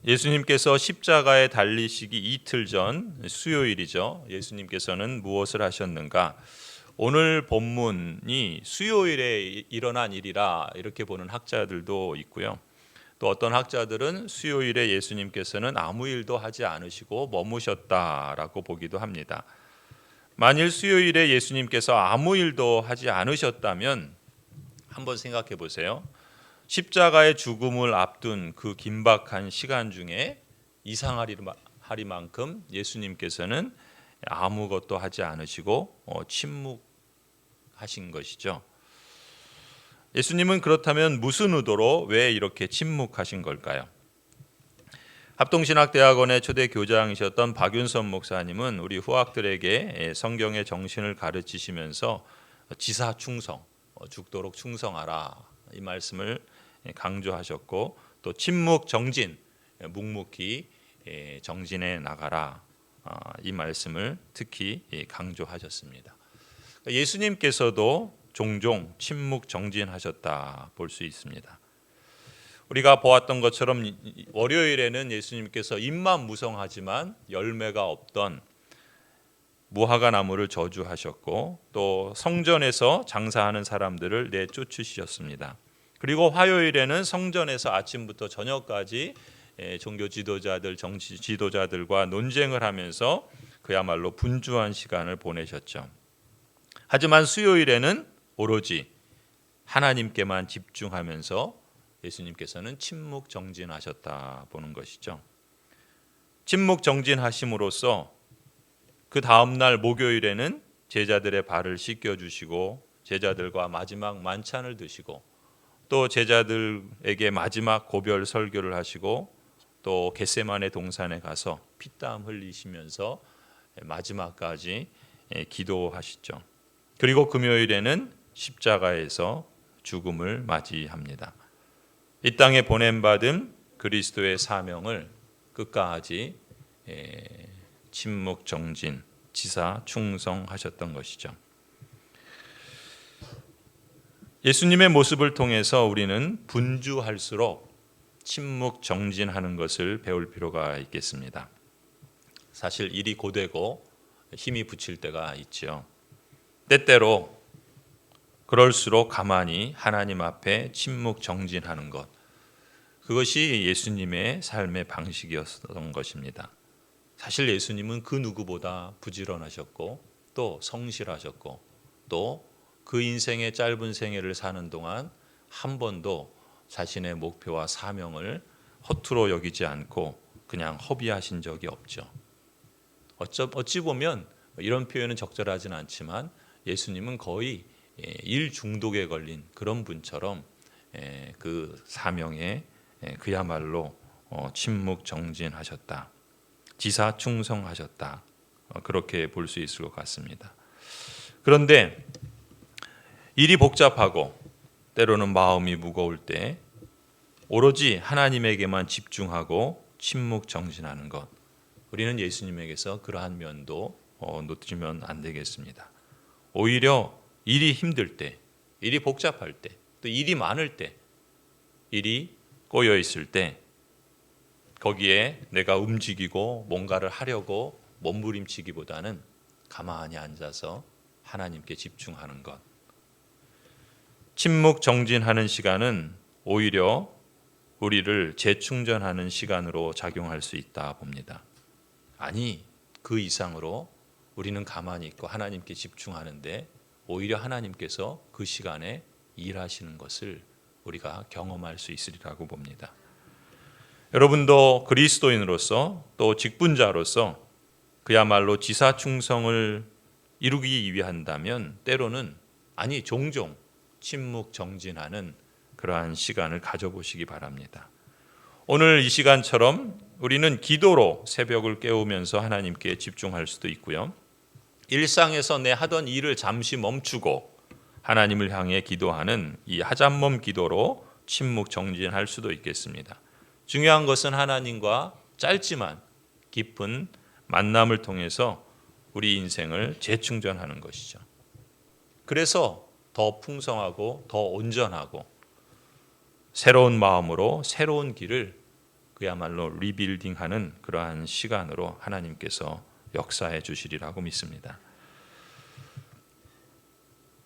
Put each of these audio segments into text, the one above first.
예수님께서 십자가에 달리시기 이틀 전 수요일이죠. 예수님께서는 무엇을 하셨는가? 오늘 본문이 수요일에 일어난 일이라 이렇게 보는 학자들도 있고요. 또 어떤 학자들은 수요일에 예수님께서는 아무 일도 하지 않으시고 머무셨다라고 보기도 합니다. 만일 수요일에 예수님께서 아무 일도 하지 않으셨다면 한번 생각해 보세요. 십자가의 죽음을 앞둔 그 긴박한 시간 중에 이상하리만큼 예수님께서는 아무것도 하지 않으시고 침묵하신 것이죠. 예수님은 그렇다면 무슨 의도로 왜 이렇게 침묵하신 걸까요? 합동신학대학원의 초대 교장이셨던 박윤선 목사님은 우리 후학들에게 성경의 정신을 가르치시면서 지사충성, 죽도록 충성하라 이 말씀을 강조하셨고, 또 침묵정진, 묵묵히 정진해 나가라 이 말씀을 특히 강조하셨습니다. 예수님께서도 종종 침묵정진하셨다 볼 수 있습니다. 우리가 보았던 것처럼 월요일에는 예수님께서 잎만 무성하지만 열매가 없던 무화과 나무를 저주하셨고, 또 성전에서 장사하는 사람들을 내쫓으셨습니다. 그리고 화요일에는 성전에서 아침부터 저녁까지 종교 지도자들, 정치 지도자들과 논쟁을 하면서 그야말로 분주한 시간을 보내셨죠. 하지만 수요일에는 오로지 하나님께만 집중하면서 예수님께서는 침묵정진하셨다 보는 것이죠. 침묵정진하심으로써 그 다음날 목요일에는 제자들의 발을 씻겨주시고 제자들과 마지막 만찬을 드시고, 또 제자들에게 마지막 고별 설교를 하시고, 또 겟세마네 동산에 가서 피땀 흘리시면서 마지막까지 기도하시죠. 그리고 금요일에는 십자가에서 죽음을 맞이합니다. 이 땅에 보냄받은 그리스도의 사명을 끝까지 침묵 정진, 지사 충성하셨던 것이죠. 예수님의 모습을 통해서 우리는 분주할수록 침묵 정진하는 것을 배울 필요가 있겠습니다. 사실 일이 고되고 힘이 붙일 때가 있죠. 때때로 그럴수록 가만히 하나님 앞에 침묵 정진하는 것, 그것이 예수님의 삶의 방식이었던 것입니다. 사실 예수님은 그 누구보다 부지런하셨고 또 성실하셨고, 또 그 인생의 짧은 생애를 사는 동안 한 번도 자신의 목표와 사명을 허투루 여기지 않고 그냥 허비하신 적이 없죠. 어찌 보면 이런 표현은 적절하진 않지만 예수님은 거의 일 중독에 걸린 그런 분처럼 그 사명에 그야말로 침묵 정진하셨다, 지사 충성하셨다, 그렇게 볼 수 있을 것 같습니다. 그런데 일이 복잡하고 때로는 마음이 무거울 때 오로지 하나님에게만 집중하고 침묵 정진하는 것, 우리는 예수님에게서 그러한 면도 놓치면 안 되겠습니다. 오히려 일이 힘들 때, 일이 복잡할 때, 또 일이 많을 때, 일이 꼬여 있을 때 거기에 내가 움직이고 뭔가를 하려고 몸부림치기보다는 가만히 앉아서 하나님께 집중하는 것, 침묵 정진하는 시간은 오히려 우리를 재충전하는 시간으로 작용할 수 있다 봅니다. 아니, 그 이상으로 우리는 가만히 있고 하나님께 집중하는데 오히려 하나님께서 그 시간에 일하시는 것을 우리가 경험할 수 있으리라고 봅니다. 여러분도 그리스도인으로서 또 직분자로서 그야말로 지사충성을 이루기 위한다면 때로는, 아니 종종 침묵 정진하는 그러한 시간을 가져보시기 바랍니다. 오늘 이 시간처럼 우리는 기도로 새벽을 깨우면서 하나님께 집중할 수도 있고요. 일상에서 내 하던 일을 잠시 멈추고 하나님을 향해 기도하는 이 하잣몸 기도로 침묵 정진할 수도 있겠습니다. 중요한 것은 하나님과 짧지만 깊은 만남을 통해서 우리 인생을 재충전하는 것이죠. 그래서 더 풍성하고 더 온전하고 새로운 마음으로 새로운 길을 그야말로 리빌딩하는 그러한 시간으로 하나님께서 역사해 주시리라고 믿습니다.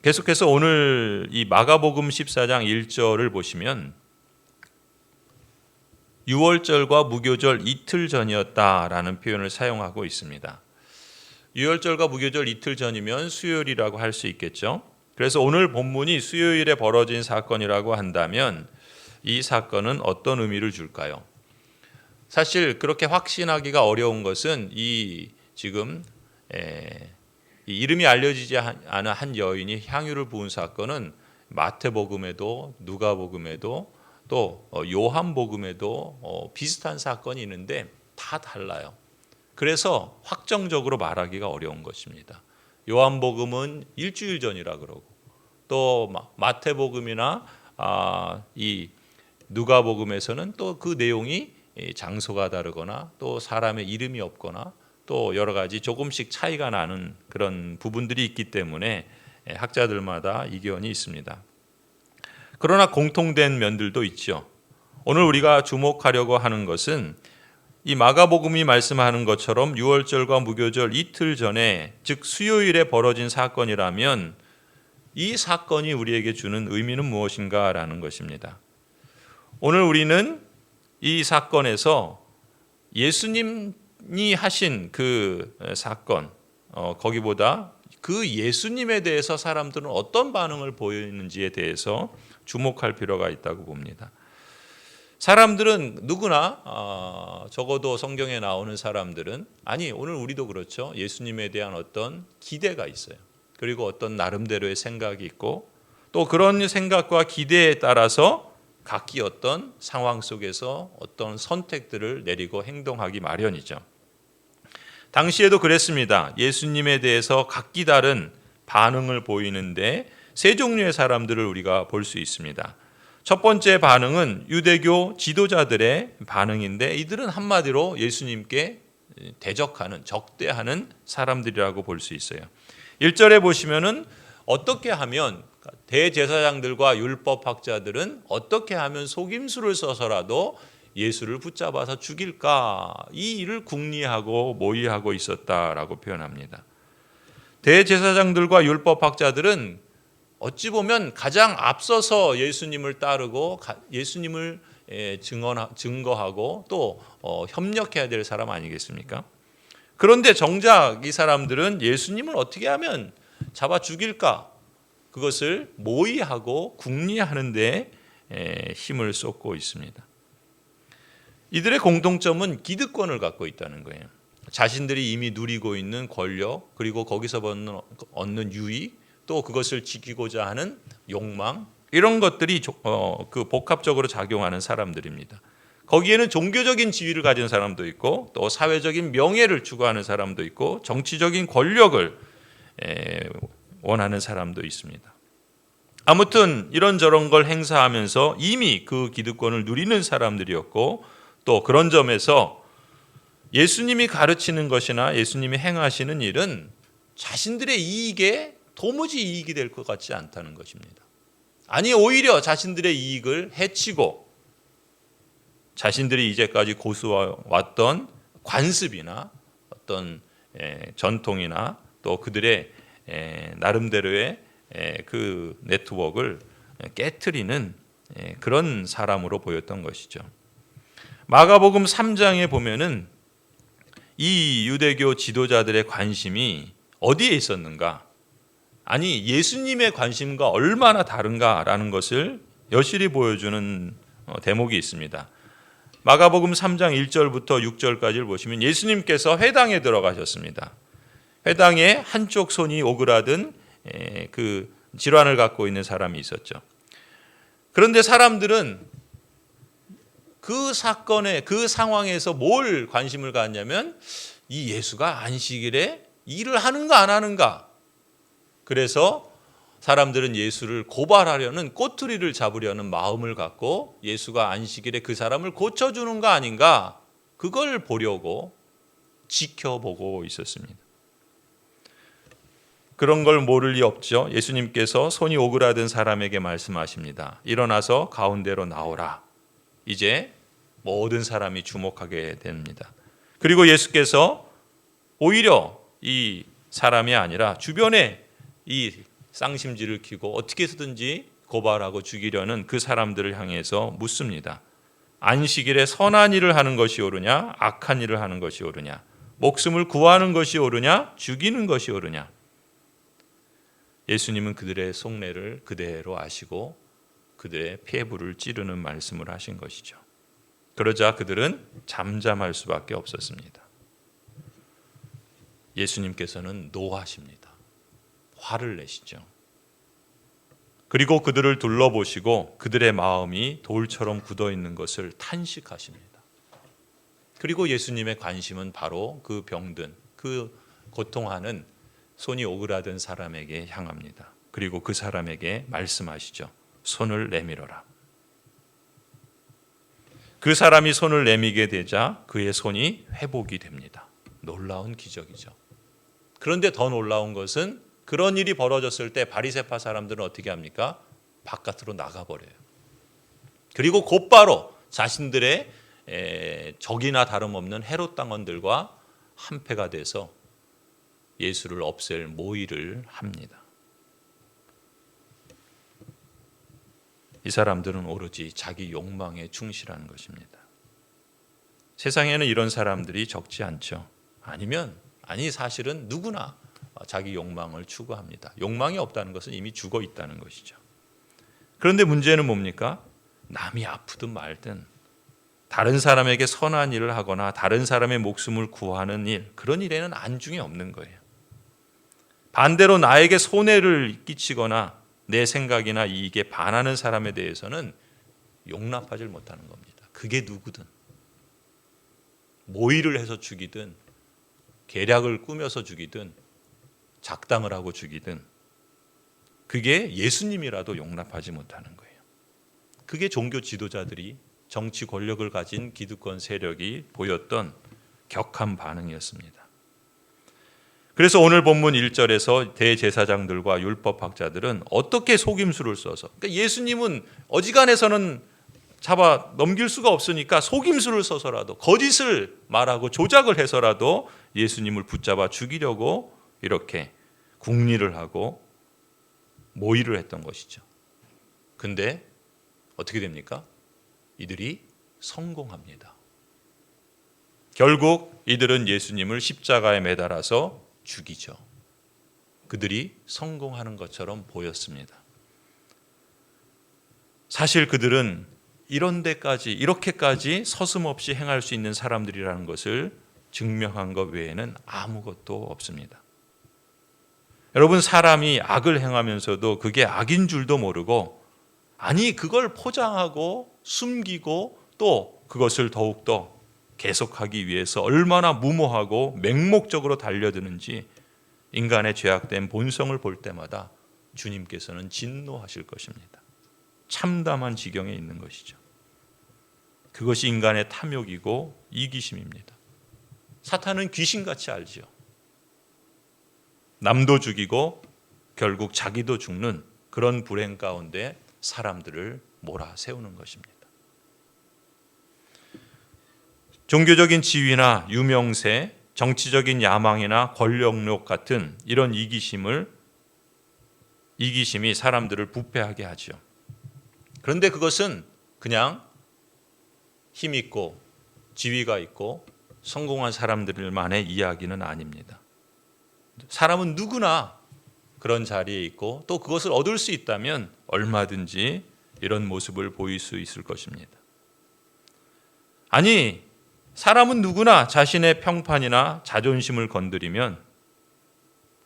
계속해서 오늘 이 마가복음 14장 1절을 보시면 유월절과 무교절 이틀 전이었다라는 표현을 사용하고 있습니다. 유월절과 무교절 이틀 전이면 수요일이라고 할 수 있겠죠. 그래서 오늘 본문이 수요일에 벌어진 사건이라고 한다면 이 사건은 어떤 의미를 줄까요? 사실 그렇게 확신하기가 어려운 것은 이 지금 이 이름이 알려지지 않은 한 여인이 향유를 부은 사건은 마태복음에도 누가복음에도 또 요한복음에도 비슷한 사건이 있는데 다 달라요. 그래서 확정적으로 말하기가 어려운 것입니다. 요한복음은 일주일 전이라 그러고 또 마태복음이나 이 누가복음에서는 또 그 내용이 장소가 다르거나 또 사람의 이름이 없거나 또 여러 가지 조금씩 차이가 나는 그런 부분들이 있기 때문에 학자들마다 이견이 있습니다. 그러나 공통된 면들도 있죠. 오늘 우리가 주목하려고 하는 것은 이 마가복음이 말씀하는 것처럼 유월절과 무교절 이틀 전에 즉 수요일에 벌어진 사건이라면 이 사건이 우리에게 주는 의미는 무엇인가라는 것입니다. 오늘 우리는 이 사건에서 예수님이 하신 그 사건 거기보다 그 예수님에 대해서 사람들은 어떤 반응을 보이는지에 대해서 주목할 필요가 있다고 봅니다. 사람들은 누구나 적어도 성경에 나오는 사람들은 아니 오늘 우리도 그렇죠. 예수님에 대한 어떤 기대가 있어요. 그리고 어떤 나름대로의 생각이 있고 또 그런 생각과 기대에 따라서 각기 어떤 상황 속에서 어떤 선택들을 내리고 행동하기 마련이죠. 당시에도 그랬습니다. 예수님에 대해서 각기 다른 반응을 보이는데 세 종류의 사람들을 우리가 볼 수 있습니다. 첫 번째 반응은 유대교 지도자들의 반응인데 이들은 한마디로 예수님께 대적하는 적대하는 사람들이라고 볼 수 있어요. 1절에 보시면은 어떻게 하면 대제사장들과 율법학자들은 어떻게 하면 속임수를 써서라도 예수를 붙잡아서 죽일까 이 일을 궁리하고 모의하고 있었다라고 표현합니다. 대제사장들과 율법학자들은 어찌 보면 가장 앞서서 예수님을 따르고 예수님을 증거하고 또 협력해야 될 사람 아니겠습니까? 그런데 정작 이 사람들은 예수님을 어떻게 하면 잡아 죽일까 그것을 모의하고 궁리하는 데 힘을 쏟고 있습니다. 이들의 공통점은 기득권을 갖고 있다는 거예요. 자신들이 이미 누리고 있는 권력 그리고 거기서 얻는 유익 또 그것을 지키고자 하는 욕망 이런 것들이 그 복합적으로 작용하는 사람들입니다. 거기에는 종교적인 지위를 가진 사람도 있고 또 사회적인 명예를 추구하는 사람도 있고 정치적인 권력을 원하는 사람도 있습니다. 아무튼 이런저런 걸 행사하면서 이미 그 기득권을 누리는 사람들이었고 또 그런 점에서 예수님이 가르치는 것이나 예수님이 행하시는 일은 자신들의 이익에 도무지 이익이 될 것 같지 않다는 것입니다. 아니 오히려 자신들의 이익을 해치고 자신들이 이제까지 고수해왔던 관습이나 어떤 전통이나 또 그들의 나름대로의 그 네트워크를 깨트리는 그런 사람으로 보였던 것이죠. 마가복음 3장에 보면은 이 유대교 지도자들의 관심이 어디에 있었는가? 아니 예수님의 관심과 얼마나 다른가라는 것을 여실히 보여주는 대목이 있습니다. 마가복음 3장 1절부터 6절까지를 보시면 예수님께서 회당에 들어가셨습니다. 회당에 한쪽 손이 오그라든 그 질환을 갖고 있는 사람이 있었죠. 그런데 사람들은 그 사건에 그 상황에서 뭘 관심을 갖냐면 이 예수가 안식일에 일을 하는가 안 하는가. 그래서 사람들은 예수를 고발하려는 꼬투리를 잡으려는 마음을 갖고 예수가 안식일에 그 사람을 고쳐주는 거 아닌가 그걸 보려고 지켜보고 있었습니다. 그런 걸 모를 리 없죠. 예수님께서 손이 오그라든 사람에게 말씀하십니다. 일어나서 가운데로 나오라. 이제 모든 사람이 주목하게 됩니다. 그리고 예수께서 오히려 이 사람이 아니라 주변에 이 쌍심지를 켜고 어떻게 해서든지 고발하고 죽이려는 그 사람들을 향해서 묻습니다. 안식일에 선한 일을 하는 것이 옳으냐, 악한 일을 하는 것이 옳으냐, 목숨을 구하는 것이 옳으냐, 죽이는 것이 옳으냐. 예수님은 그들의 속내를 그대로 아시고 그들의 폐부를 찌르는 말씀을 하신 것이죠. 그러자 그들은 잠잠할 수밖에 없었습니다. 예수님께서는 노하십니다. 화를 내시죠. 그리고 그들을 둘러보시고 그들의 마음이 돌처럼 굳어있는 것을 탄식하십니다. 그리고 예수님의 관심은 바로 그 병든, 그 고통하는 손이 오그라든 사람에게 향합니다. 그리고 그 사람에게 말씀하시죠. 손을 내밀어라. 그 사람이 손을 내미게 되자 그의 손이 회복이 됩니다. 놀라운 기적이죠. 그런데 더 놀라운 것은 그런 일이 벌어졌을 때 바리새파 사람들은 어떻게 합니까? 바깥으로 나가버려요. 그리고 곧바로 자신들의 적이나 다름없는 헤롯 당원들과 한패가 돼서 예수를 없앨 모의를 합니다. 이 사람들은 오로지 자기 욕망에 충실한 것입니다. 세상에는 이런 사람들이 적지 않죠. 사실은 누구나 자기 욕망을 추구합니다. 욕망이 없다는 것은 이미 죽어 있다는 것이죠. 그런데 문제는 뭡니까? 남이 아프든 말든 다른 사람에게 선한 일을 하거나 다른 사람의 목숨을 구하는 일, 그런 일에는 안중이 없는 거예요. 반대로 나에게 손해를 끼치거나 내 생각이나 이익에 반하는 사람에 대해서는 용납하지 못하는 겁니다. 그게 누구든 모의를 해서 죽이든 계략을 꾸며서 죽이든 작당을 하고 죽이든 그게 예수님이라도 용납하지 못하는 거예요. 그게 종교 지도자들이 정치 권력을 가진 기득권 세력이 보였던 격한 반응이었습니다. 그래서 오늘 본문 1절에서 대제사장들과 율법학자들은 어떻게 속임수를 써서, 그러니까 예수님은 어지간해서는 잡아 넘길 수가 없으니까 속임수를 써서라도 거짓을 말하고 조작을 해서라도 예수님을 붙잡아 죽이려고 이렇게 궁리를 하고 모의를 했던 것이죠. 근데 어떻게 됩니까? 이들이 성공합니다. 결국 이들은 예수님을 십자가에 매달아서 죽이죠. 그들이 성공하는 것처럼 보였습니다. 사실 그들은 이렇게까지 서슴없이 행할 수 있는 사람들이라는 것을 증명한 것 외에는 아무것도 없습니다. 여러분, 사람이 악을 행하면서도 그게 악인 줄도 모르고, 그걸 포장하고 숨기고 또 그것을 더욱더 계속하기 위해서 얼마나 무모하고 맹목적으로 달려드는지 인간의 죄악된 본성을 볼 때마다 주님께서는 진노하실 것입니다. 참담한 지경에 있는 것이죠. 그것이 인간의 탐욕이고 이기심입니다. 사탄은 귀신같이 알지요. 남도 죽이고 결국 자기도 죽는 그런 불행 가운데 사람들을 몰아세우는 것입니다. 종교적인 지위나 유명세, 정치적인 야망이나 권력욕 같은 이런 이기심이 사람들을 부패하게 하죠. 그런데 그것은 그냥 힘 있고 지위가 있고 성공한 사람들만의 이야기는 아닙니다. 사람은 누구나 그런 자리에 있고 또 그것을 얻을 수 있다면 얼마든지 이런 모습을 보일 수 있을 것입니다. 사람은 누구나 자신의 평판이나 자존심을 건드리면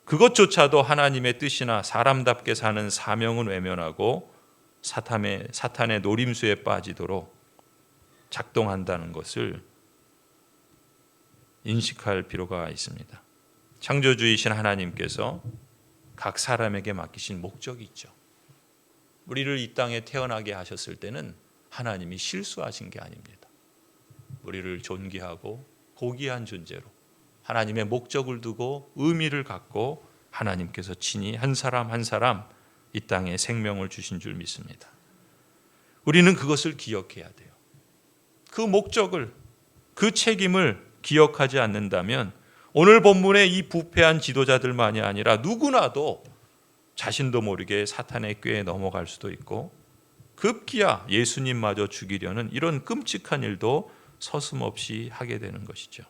그것조차도 하나님의 뜻이나 사람답게 사는 사명은 외면하고 사탄의 노림수에 빠지도록 작동한다는 것을 인식할 필요가 있습니다. 창조주이신 하나님께서 각 사람에게 맡기신 목적이 있죠. 우리를 이 땅에 태어나게 하셨을 때는 하나님이 실수하신 게 아닙니다. 우리를 존귀하고 고귀한 존재로 하나님의 목적을 두고 의미를 갖고 하나님께서 친히 한 사람 한 사람 이 땅에 생명을 주신 줄 믿습니다. 우리는 그것을 기억해야 돼요. 그 목적을, 그 책임을 기억하지 않는다면 오늘 본문의 이 부패한 지도자들만이 아니라 누구나도 자신도 모르게 사탄의 꾀에 넘어갈 수도 있고 급기야 예수님마저 죽이려는 이런 끔찍한 일도 서슴없이 하게 되는 것이죠.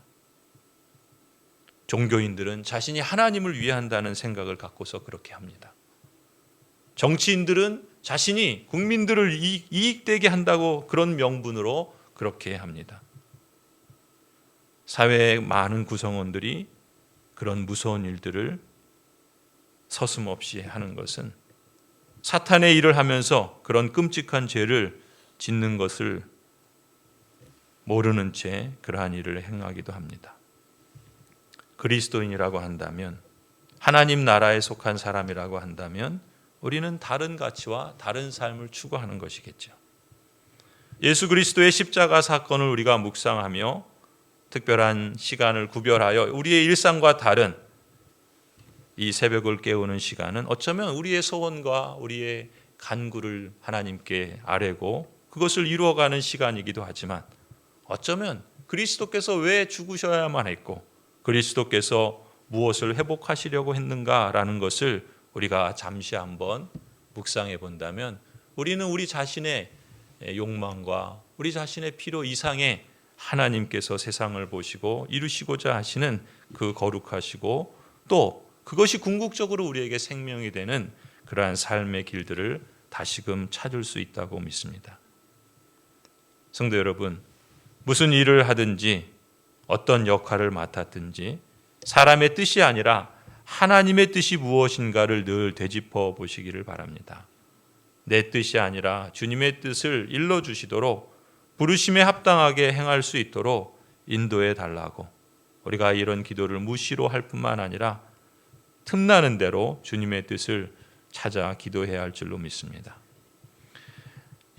종교인들은 자신이 하나님을 위한다는 생각을 갖고서 그렇게 합니다. 정치인들은 자신이 국민들을 이익되게 한다고 그런 명분으로 그렇게 합니다. 사회의 많은 구성원들이 그런 무서운 일들을 서슴없이 하는 것은 사탄의 일을 하면서 그런 끔찍한 죄를 짓는 것을 모르는 채 그러한 일을 행하기도 합니다. 그리스도인이라고 한다면, 하나님 나라에 속한 사람이라고 한다면 우리는 다른 가치와 다른 삶을 추구하는 것이겠죠. 예수 그리스도의 십자가 사건을 우리가 묵상하며 특별한 시간을 구별하여 우리의 일상과 다른 이 새벽을 깨우는 시간은 어쩌면 우리의 소원과 우리의 간구를 하나님께 아뢰고 그것을 이루어가는 시간이기도 하지만 어쩌면 그리스도께서 왜 죽으셔야만 했고 그리스도께서 무엇을 회복하시려고 했는가라는 것을 우리가 잠시 한번 묵상해 본다면 우리는 우리 자신의 욕망과 우리 자신의 필요 이상의 하나님께서 세상을 보시고 이루시고자 하시는 그 거룩하시고 또 그것이 궁극적으로 우리에게 생명이 되는 그러한 삶의 길들을 다시금 찾을 수 있다고 믿습니다. 성도 여러분, 무슨 일을 하든지 어떤 역할을 맡았든지 사람의 뜻이 아니라 하나님의 뜻이 무엇인가를 늘 되짚어 보시기를 바랍니다. 내 뜻이 아니라 주님의 뜻을 일러주시도록 부르심에 합당하게 행할 수 있도록 인도해 달라고 우리가 이런 기도를 무시로 할 뿐만 아니라 틈나는 대로 주님의 뜻을 찾아 기도해야 할 줄로 믿습니다.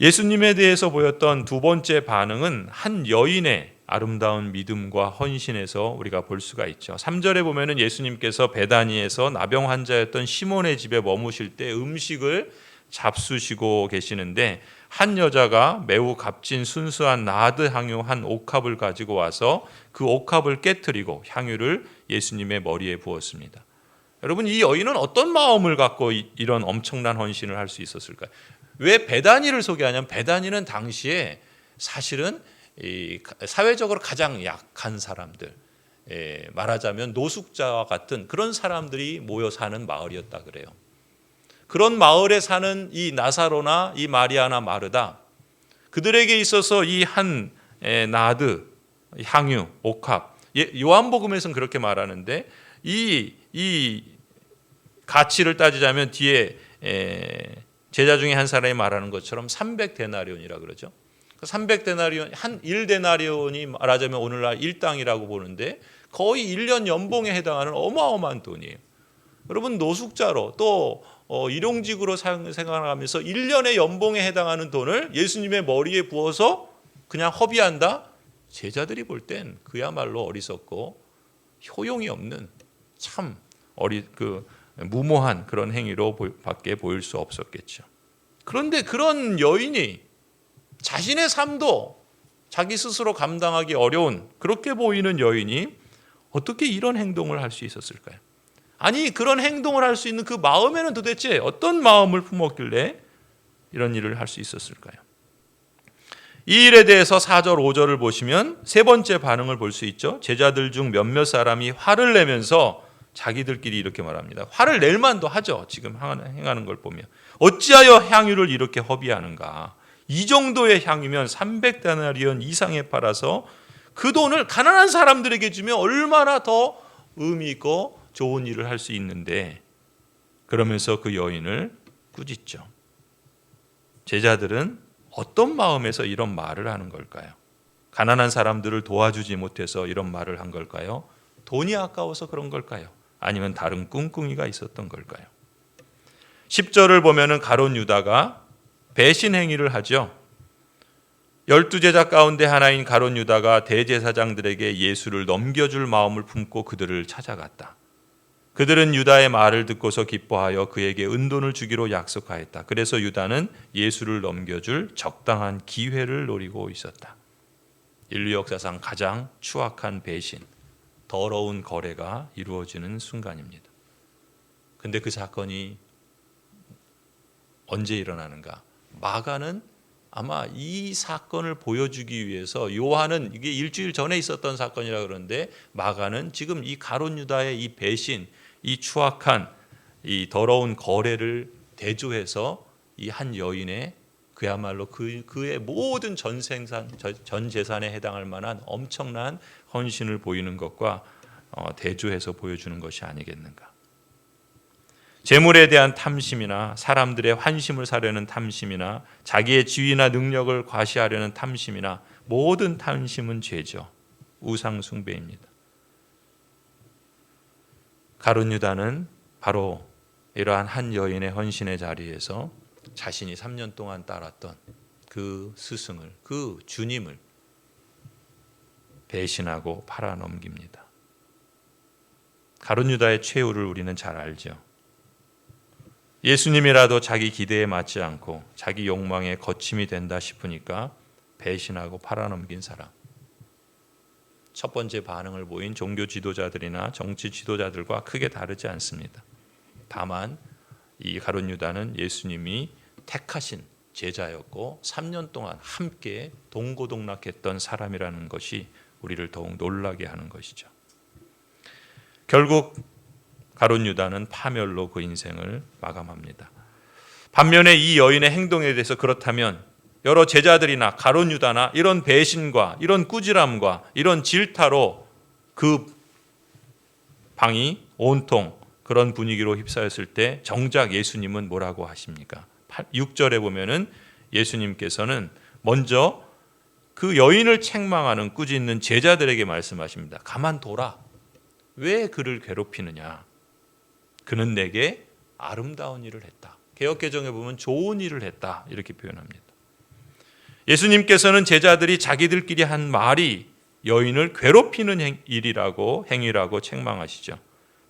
예수님에 대해서 보였던 두 번째 반응은 한 여인의 아름다운 믿음과 헌신에서 우리가 볼 수가 있죠. 3절에 보면은 예수님께서 베다니에서 나병 환자였던 시몬의 집에 머무실 때 음식을 잡수시고 계시는데 한 여자가 매우 값진 순수한 나드 향유 한 옥합을 가지고 와서 그 옥합을 깨트리고 향유를 예수님의 머리에 부었습니다. 여러분, 이 여인은 어떤 마음을 갖고 이런 엄청난 헌신을 할 수 있었을까요? 왜 베다니를 소개하냐면 베다니는 당시에 사실은 사회적으로 가장 약한 사람들, 말하자면 노숙자와 같은 그런 사람들이 모여 사는 마을이었다 그래요. 그런 마을에 사는 이 나사로나 이 마리아나 마르다, 그들에게 있어서 이 한 나드 향유 옥합, 요한복음에서는 그렇게 말하는데 이 가치를 따지자면 뒤에 제자 중에 한 사람이 말하는 것처럼 300데나리온이라 그러죠. 300데나리온, 한 1데나리온이 말하자면 오늘날 1당이라고 보는데 거의 1년 연봉에 해당하는 어마어마한 돈이에요. 여러분, 노숙자로 또 일용직으로 생활하면서 1년의 연봉에 해당하는 돈을 예수님의 머리에 부어서 그냥 허비한다? 제자들이 볼 땐 그야말로 어리석고 효용이 없는 참 무모한 그런 행위로 밖에 보일 수 없었겠죠. 그런데 그런 여인이 자신의 삶도 자기 스스로 감당하기 어려운 그렇게 보이는 여인이 어떻게 이런 행동을 할 수 있었을까요? 아니, 그런 행동을 할 수 있는 그 마음에는 도대체 어떤 마음을 품었길래 이런 일을 할 수 있었을까요? 이 일에 대해서 4절, 5절을 보시면 세 번째 반응을 볼 수 있죠. 제자들 중 몇몇 사람이 화를 내면서 자기들끼리 이렇게 말합니다. 화를 낼 만도 하죠. 지금 행하는 걸 보면. 어찌하여 향유를 이렇게 허비하는가? 이 정도의 향유면 300데나리온 이상에 팔아서 그 돈을 가난한 사람들에게 주면 얼마나 더 의미 있고 좋은 일을 할 수 있는데, 그러면서 그 여인을 꾸짖죠. 제자들은 어떤 마음에서 이런 말을 하는 걸까요? 가난한 사람들을 도와주지 못해서 이런 말을 한 걸까요? 돈이 아까워서 그런 걸까요? 아니면 다른 꿍꿍이가 있었던 걸까요? 10절을 보면은 가룟 유다가 배신 행위를 하죠. 12제자 가운데 하나인 가룟 유다가 대제사장들에게 예수를 넘겨줄 마음을 품고 그들을 찾아갔다. 그들은 유다의 말을 듣고서 기뻐하여 그에게 은돈을 주기로 약속하였다. 그래서 유다는 예수를 넘겨줄 적당한 기회를 노리고 있었다. 인류 역사상 가장 추악한 배신, 더러운 거래가 이루어지는 순간입니다. 근데 그 사건이 언제 일어나는가? 마가는 아마 이 사건을 보여주기 위해서, 요한은 이게 일주일 전에 있었던 사건이라 그러는데 마가는 지금 이 가룟 유다의 이 배신, 이 추악한 이 더러운 거래를 대조해서 이 한 여인의 그야말로 그의 모든 전 재산에 해당할 만한 엄청난 헌신을 보이는 것과 대조해서 보여주는 것이 아니겠는가? 재물에 대한 탐심이나 사람들의 환심을 사려는 탐심이나 자기의 지위나 능력을 과시하려는 탐심이나 모든 탐심은 죄죠. 우상 숭배입니다. 가룟 유다는 바로 이러한 한 여인의 헌신의 자리에서 자신이 3년 동안 따랐던 그 스승을, 그 주님을 배신하고 팔아넘깁니다. 가룟 유다의 최후를 우리는 잘 알죠. 예수님이라도 자기 기대에 맞지 않고 자기 욕망에 거침이 된다 싶으니까 배신하고 팔아넘긴 사람. 첫 번째 반응을 보인 종교 지도자들이나 정치 지도자들과 크게 다르지 않습니다. 다만 이 가룟 유다는 예수님이 택하신 제자였고 3년 동안 함께 동고동락했던 사람이라는 것이 우리를 더욱 놀라게 하는 것이죠. 결국 가룟 유다는 파멸로 그 인생을 마감합니다. 반면에 이 여인의 행동에 대해서 그렇다면 여러 제자들이나 가룟 유다나 이런 배신과 이런 꾸지람과 이런 질타로 그 방이 온통 그런 분위기로 휩싸였을 때 정작 예수님은 뭐라고 하십니까? 6절에 보면은 예수님께서는 먼저 그 여인을 책망하는 꾸짖는 제자들에게 말씀하십니다. 가만둬라. 왜 그를 괴롭히느냐? 그는 내게 아름다운 일을 했다. 개역개정에 보면 좋은 일을 했다. 이렇게 표현합니다. 예수님께서는 제자들이 자기들끼리 한 말이 여인을 괴롭히는 행위라고 책망하시죠.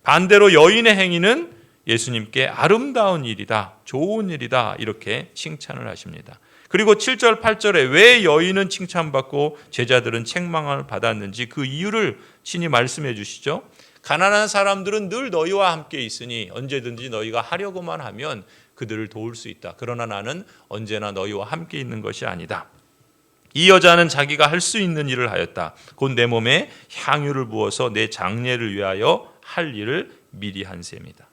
반대로 여인의 행위는 예수님께 아름다운 일이다, 좋은 일이다 이렇게 칭찬을 하십니다. 그리고 7절, 8절에 왜 여인은 칭찬받고 제자들은 책망을 받았는지 그 이유를 신이 말씀해 주시죠. 가난한 사람들은 늘 너희와 함께 있으니 언제든지 너희가 하려고만 하면 그들을 도울 수 있다. 그러나 나는 언제나 너희와 함께 있는 것이 아니다. 이 여자는 자기가 할 수 있는 일을 하였다. 곧 내 몸에 향유를 부어서 내 장례를 위하여 할 일을 미리 한 셈이다.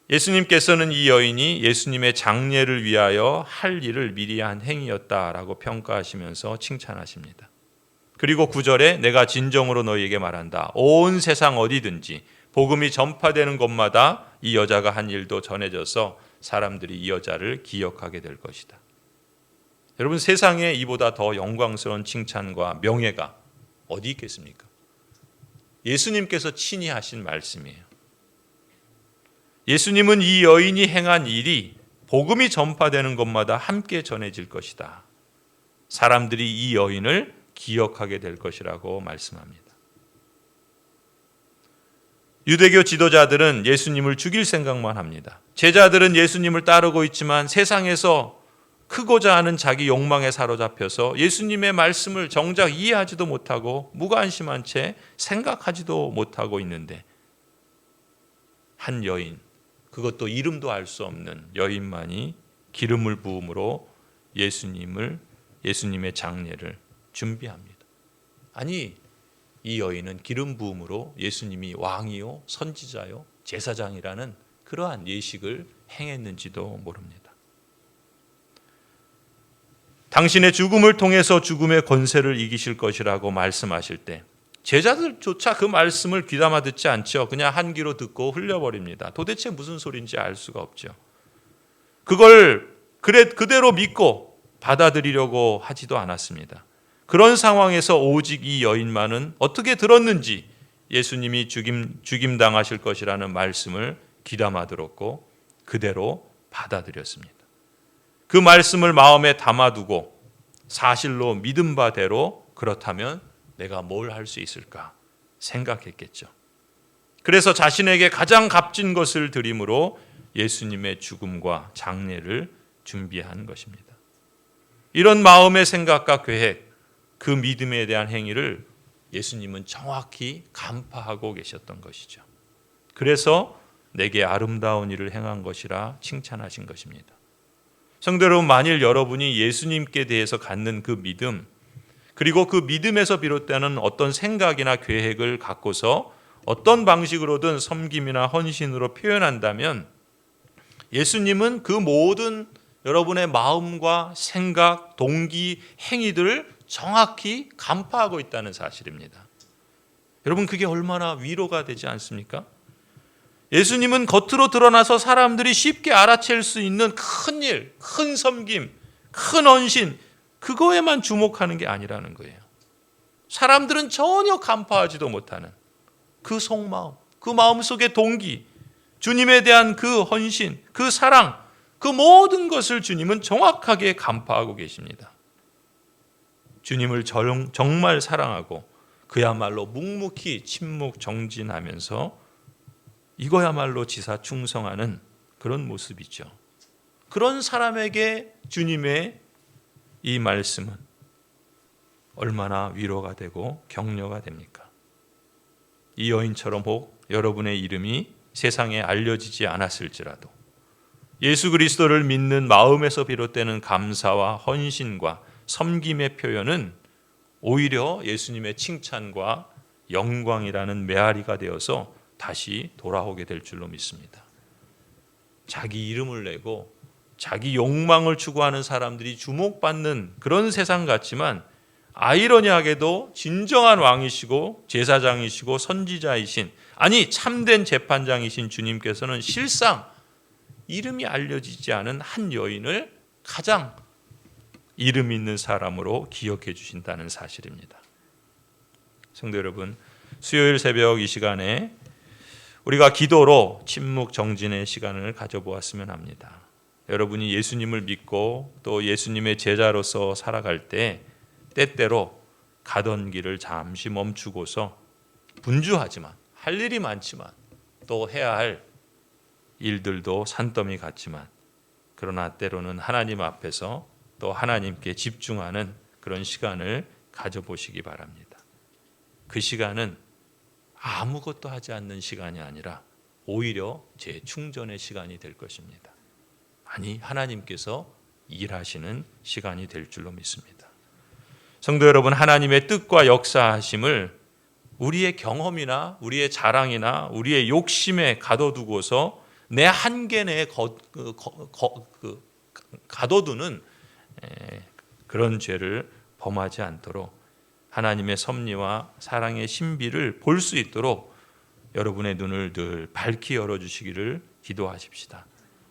예수님께서는 이 여인이 예수님의 장례를 위하여 할 일을 미리 한 행위였다라고 평가하시면서 칭찬하십니다. 그리고 9절에 내가 진정으로 너희에게 말한다. 온 세상 어디든지 복음이 전파되는 곳마다 이 여자가 한 일도 전해져서 사람들이 이 여자를 기억하게 될 것이다. 여러분, 세상에 이보다 더 영광스러운 칭찬과 명예가 어디 있겠습니까? 예수님께서 친히 하신 말씀이에요. 예수님은 이 여인이 행한 일이 복음이 전파되는 곳마다 함께 전해질 것이다. 사람들이 이 여인을 기억하게 될 것이라고 말씀합니다. 유대교 지도자들은 예수님을 죽일 생각만 합니다. 제자들은 예수님을 따르고 있지만 세상에서 크고자 하는 자기 욕망에 사로잡혀서 예수님의 말씀을 정작 이해하지도 못하고 무관심한 채 생각하지도 못하고 있는데 한 여인, 그것도 이름도 알 수 없는 여인만이 기름을 부음으로 예수님의 장례를 준비합니다. 아니, 이 여인은 기름 부음으로 예수님이 왕이요, 선지자요, 제사장이라는 그러한 예식을 행했는지도 모릅니다. 당신의 죽음을 통해서 죽음의 권세를 이기실 것이라고 말씀하실 때 제자들조차 그 말씀을 귀담아 듣지 않죠. 그냥 한 귀로 듣고 흘려버립니다. 도대체 무슨 소리인지 알 수가 없죠. 그걸 그대로 믿고 받아들이려고 하지도 않았습니다. 그런 상황에서 오직 이 여인만은 어떻게 들었는지 예수님이 죽임당하실 것이라는 말씀을 귀담아 들었고 그대로 받아들였습니다. 그 말씀을 마음에 담아두고 사실로 믿은 바대로 그렇다면 내가 뭘 할 수 있을까 생각했겠죠. 그래서 자신에게 가장 값진 것을 드림으로 예수님의 죽음과 장례를 준비한 것입니다. 이런 마음의 생각과 계획, 그 믿음에 대한 행위를 예수님은 정확히 간파하고 계셨던 것이죠. 그래서 내게 아름다운 일을 행한 것이라 칭찬하신 것입니다. 성도 여러분, 만일 여러분이 예수님께 대해서 갖는 그 믿음, 그리고 그 믿음에서 비롯되는 어떤 생각이나 계획을 갖고서 어떤 방식으로든 섬김이나 헌신으로 표현한다면 예수님은 그 모든 여러분의 마음과 생각, 동기, 행위들을 정확히 간파하고 있다는 사실입니다. 여러분, 그게 얼마나 위로가 되지 않습니까? 예수님은 겉으로 드러나서 사람들이 쉽게 알아챌 수 있는 큰 일, 큰 섬김, 큰 헌신, 그거에만 주목하는 게 아니라는 거예요. 사람들은 전혀 간파하지도 못하는 그 속마음, 그 마음속의 동기, 주님에 대한 그 헌신, 그 사랑, 그 모든 것을 주님은 정확하게 간파하고 계십니다. 주님을 정말 사랑하고 그야말로 묵묵히 침묵 정진하면서 이거야말로 지사 충성하는 그런 모습이죠. 그런 사람에게 주님의 이 말씀은 얼마나 위로가 되고 격려가 됩니까? 이 여인처럼 혹 여러분의 이름이 세상에 알려지지 않았을지라도 예수 그리스도를 믿는 마음에서 비롯되는 감사와 헌신과 섬김의 표현은 오히려 예수님의 칭찬과 영광이라는 메아리가 되어서 다시 돌아오게 될 줄로 믿습니다. 자기 이름을 내고 자기 욕망을 추구하는 사람들이 주목받는 그런 세상 같지만 아이러니하게도 진정한 왕이시고 제사장이시고 선지자이신, 아니 참된 재판장이신 주님께서는 실상 이름이 알려지지 않은 한 여인을 가장 이름 있는 사람으로 기억해 주신다는 사실입니다. 성도 여러분, 수요일 새벽 이 시간에 우리가 기도로 침묵 정진의 시간을 가져보았으면 합니다. 여러분이 예수님을 믿고 또 예수님의 제자로서 살아갈 때 때때로 가던 길을 잠시 멈추고서 분주하지만 할 일이 많지만 또 해야 할 일들도 산더미 같지만 그러나 때로는 하나님 앞에서 또 하나님께 집중하는 그런 시간을 가져보시기 바랍니다. 그 시간은 아무것도 하지 않는 시간이 아니라 오히려 재충전의 시간이 될 것입니다. 아니, 하나님께서 일하시는 시간이 될 줄로 믿습니다. 성도 여러분, 하나님의 뜻과 역사하심을 우리의 경험이나 우리의 자랑이나 우리의 욕심에 가둬두고서 내 한계 내에 가둬두는 그런 죄를 범하지 않도록 하나님의 섭리와 사랑의 신비를 볼 수 있도록 여러분의 눈을 늘 밝히 열어주시기를 기도하십시다.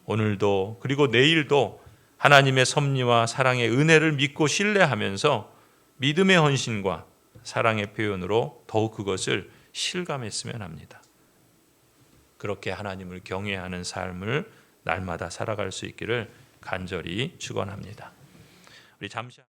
오늘도 그리고 내일도 하나님의 섭리와 사랑의 은혜를 믿고 신뢰하면서 믿음의 헌신과 사랑의 표현으로 더욱 그것을 실감했으면 합니다. 그렇게 하나님을 경외하는 삶을 날마다 살아갈 수 있기를 간절히 축원합니다. 우리 잠시